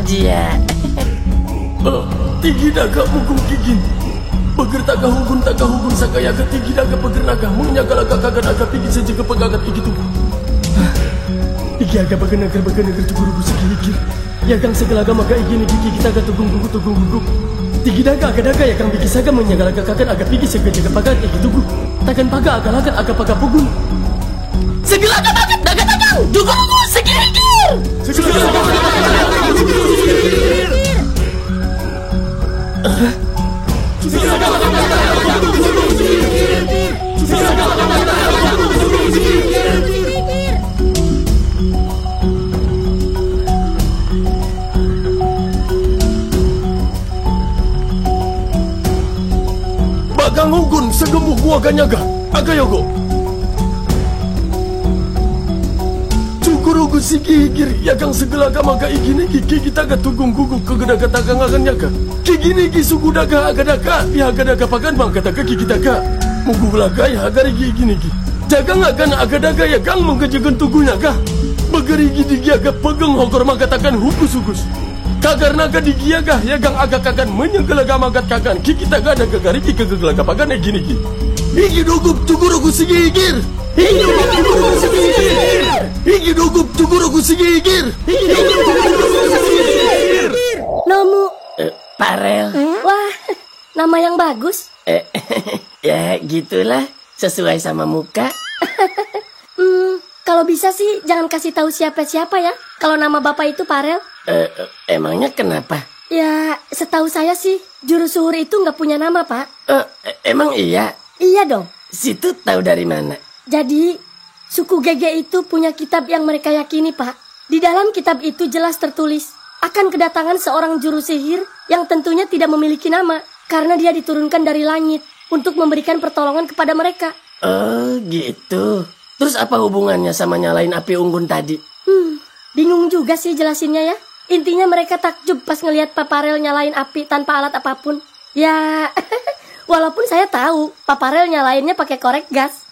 dia. Tinggi naga mukung gigin. Beger taga hugun sakaya ke tinggi naga beger naga menyaga laga kaga naga pigi saja ke pegagat iki tubuh. Iki aga beger naga tuguru segi hikir. Ya kang segala maga iki gigi kita ga tugung gugu. Tinggi naga ya kang pigi saga menyaga laga kaga naga pigi saja ke pegagat iki tubuh. Tagan paga aga laga aga paga pugun. Segala naga tugung segi hikir. Bagang hugun segembuk gua ganyaga agayogo cukurugu sigi hikir yagang segelaga maga igini gigi kita gatugung guguk kegedaga tagang akan nyaga gigini gisugu daga agadaga pihagadaga pagan bang kataga gigi daga mugu laga ya agari gigini gi jagang akan agadaga yagang mengkejegan tugunya ga begeri gigi aga pegang hokor magatakan hukus kagar naga digiaga yagang agak kagan menyegelaga magat kagan gigi taga ada gagari gigi kegelaga pagan gini gi igi dugup cukurugu sigi hikir Igi dugup cukurugu sigi hikir. Nomu. Parel. Wah, nama yang bagus. Ya gitulah, sesuai sama muka. Kalau bisa sih jangan kasih tahu siapa-siapa ya. Kalau nama bapak itu Parel. Emangnya kenapa? Ya, setahu saya sih jurus suhur itu nggak punya nama, Pak. Emang iya? Iya dong. Situ tahu dari mana? Jadi, suku Gege itu punya kitab yang mereka yakini, Pak. Di dalam kitab itu jelas tertulis akan kedatangan seorang juru sihir yang tentunya tidak memiliki nama karena dia diturunkan dari langit untuk memberikan pertolongan kepada mereka. Oh, gitu. Terus apa hubungannya sama nyalain api unggun tadi? Bingung juga sih jelasinnya ya. Intinya mereka takjub pas ngelihat Paparel nyalain api tanpa alat apapun. Ya, walaupun saya tahu Paparel nyalainnya pakai korek gas.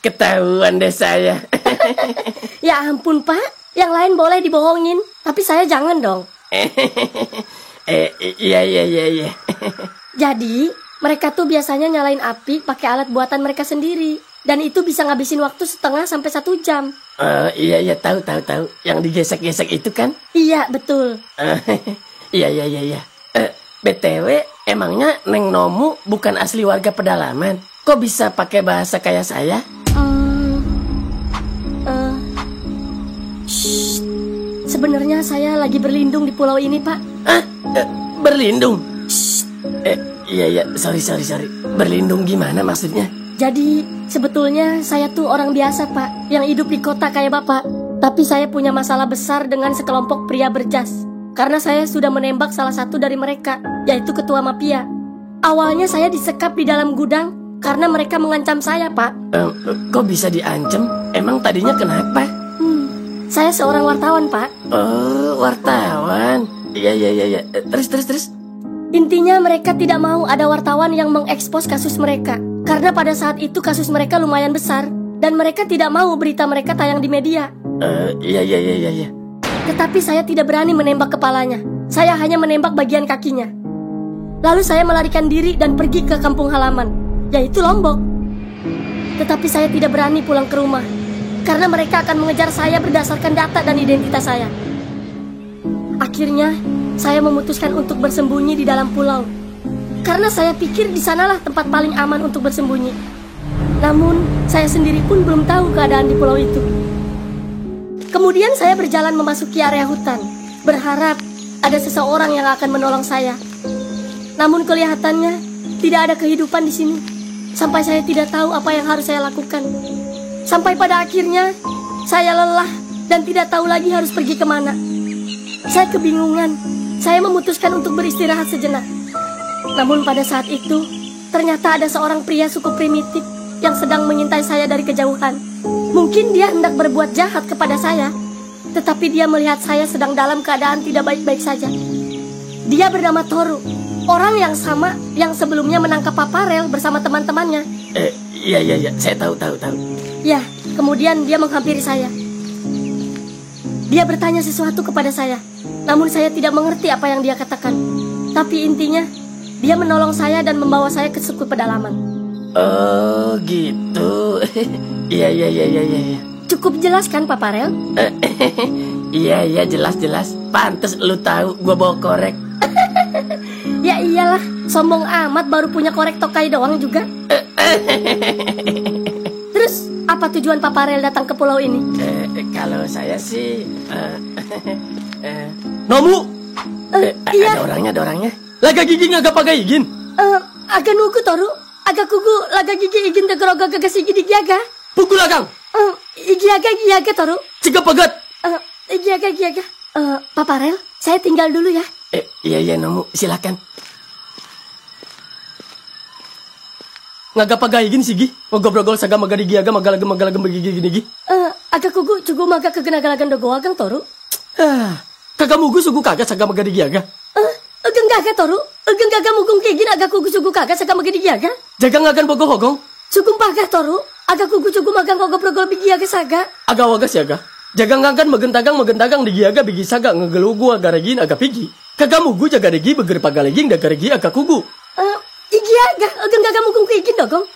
Ketahuan deh saya. Ya ampun Pak, yang lain boleh dibohongin, tapi saya jangan dong. Iya. Jadi mereka tuh biasanya nyalain api pakai alat buatan mereka sendiri, dan itu bisa ngabisin waktu 1/2 sampai 1 jam. Iya tahu. Yang digesek-gesek itu kan? Iya betul. Iya. BTW, emangnya Neng Nomu bukan asli warga pedalaman? Kok bisa pakai bahasa kayak saya? Sebenarnya saya lagi berlindung di pulau ini, Pak. Berlindung? Iya, sorry. Berlindung gimana maksudnya? Jadi, sebetulnya saya tuh orang biasa, Pak, yang hidup di kota kayak Bapak. Tapi saya punya masalah besar dengan sekelompok pria berjas. Karena saya sudah menembak salah satu dari mereka, yaitu ketua mafia. Awalnya saya disekap di dalam gudang karena mereka mengancam saya, Pak. Kok bisa diancam? Emang tadinya kenapa? Saya seorang wartawan, Pak. Oh, wartawan. Iya. Terus. Intinya mereka tidak mau ada wartawan yang mengekspos kasus mereka. Karena pada saat itu kasus mereka lumayan besar. Dan mereka tidak mau berita mereka tayang di media. Iya. Tetapi saya tidak berani menembak kepalanya. Saya hanya menembak bagian kakinya. Lalu saya melarikan diri dan pergi ke kampung halaman, yaitu Lombok. Tetapi saya tidak berani pulang ke rumah, karena mereka akan mengejar saya berdasarkan data dan identitas saya. Akhirnya, saya memutuskan untuk bersembunyi di dalam pulau. Karena saya pikir di sanalah tempat paling aman untuk bersembunyi. Namun, saya sendiri pun belum tahu keadaan di pulau itu. Kemudian saya berjalan memasuki area hutan, berharap ada seseorang yang akan menolong saya. Namun kelihatannya tidak ada kehidupan di sini. Sampai saya tidak tahu apa yang harus saya lakukan. Sampai pada akhirnya saya lelah dan tidak tahu lagi harus pergi kemana. Saya kebingungan. Saya memutuskan untuk beristirahat sejenak. Namun pada saat itu ternyata ada seorang pria suku primitif yang sedang mengintai saya dari kejauhan. Mungkin dia hendak berbuat jahat kepada saya, tetapi dia melihat saya sedang dalam keadaan tidak baik-baik saja. Dia bernama Toru, orang yang sama yang sebelumnya menangkap Paparel bersama teman-temannya. Iya, saya tahu. Ya, kemudian dia menghampiri saya. Dia bertanya sesuatu kepada saya, namun saya tidak mengerti apa yang dia katakan. Tapi intinya, dia menolong saya dan membawa saya ke suku pedalaman. Oh gitu. Iya. Cukup jelas kan, Papa Rel? Iya, jelas. Pantes lu tahu gua bawa korek. Ya iyalah, sombong amat baru punya korek tokai doang juga. Terus, apa tujuan Papa Rel datang ke pulau ini? Kalau saya sih Nomu, Iya, ada orangnya. laga gigi ngagak pakai igin. agak nugu toru, agak kugu, laga gigi igin tegeroga gagas igi di giaga. Pukul agang, Giaga toru. cegah pagat. Giaga. Papa Rel, saya tinggal dulu ya. Iya, Nomu, silakan. Ngagak pakai igin sigi. Ngobrol saga maga di giaga magalagem begigi gini. Agak kugu, cugu maga kegenagalagan dogo agang toru. Kagak mugu sugu kagak saga maga di giaga. Ageng gaga toru, ageng gaga mugung kegin agak kugu cugu kagak saga maga di giaga. Jaga ngagan bogo hogong. Cugu pagah toru, agak kugu cugu magang kogo progol bigi aga saga. Aga wagas yaga. Jaga ngagan megentagang di giaga bigi saga ngegelugu aga regin aga pigi. Kagak mugu jaga regi beger pagaleging daga regi aga kugu. Igi aga, ageng gaga mugung kegin dogong.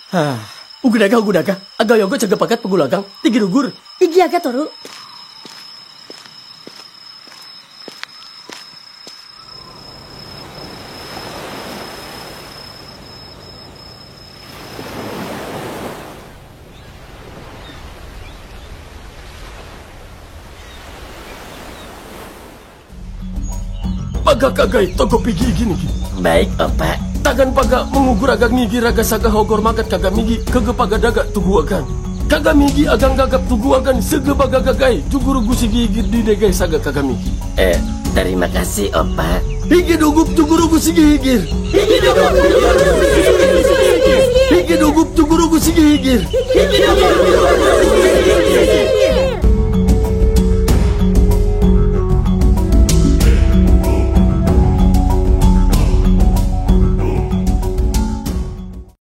Ugu daga. Aga yogo jaga pakat pegulagang. Tigi rugur. Igi aga toru. Paga kagai toko pigi gini. Baik, Opa. Tagan paga mengugur agak ngigi raga saga hogor makat kagak migi kege paga daga tugu agan. Kagak migi agang gagap tugu agan sege paga gagai juguru gusi gigi di degai saga kagak migi. Terima kasih, Opa. Higi dugup tuguru gusi gigir. Higi dugup tuguru gusi gigir.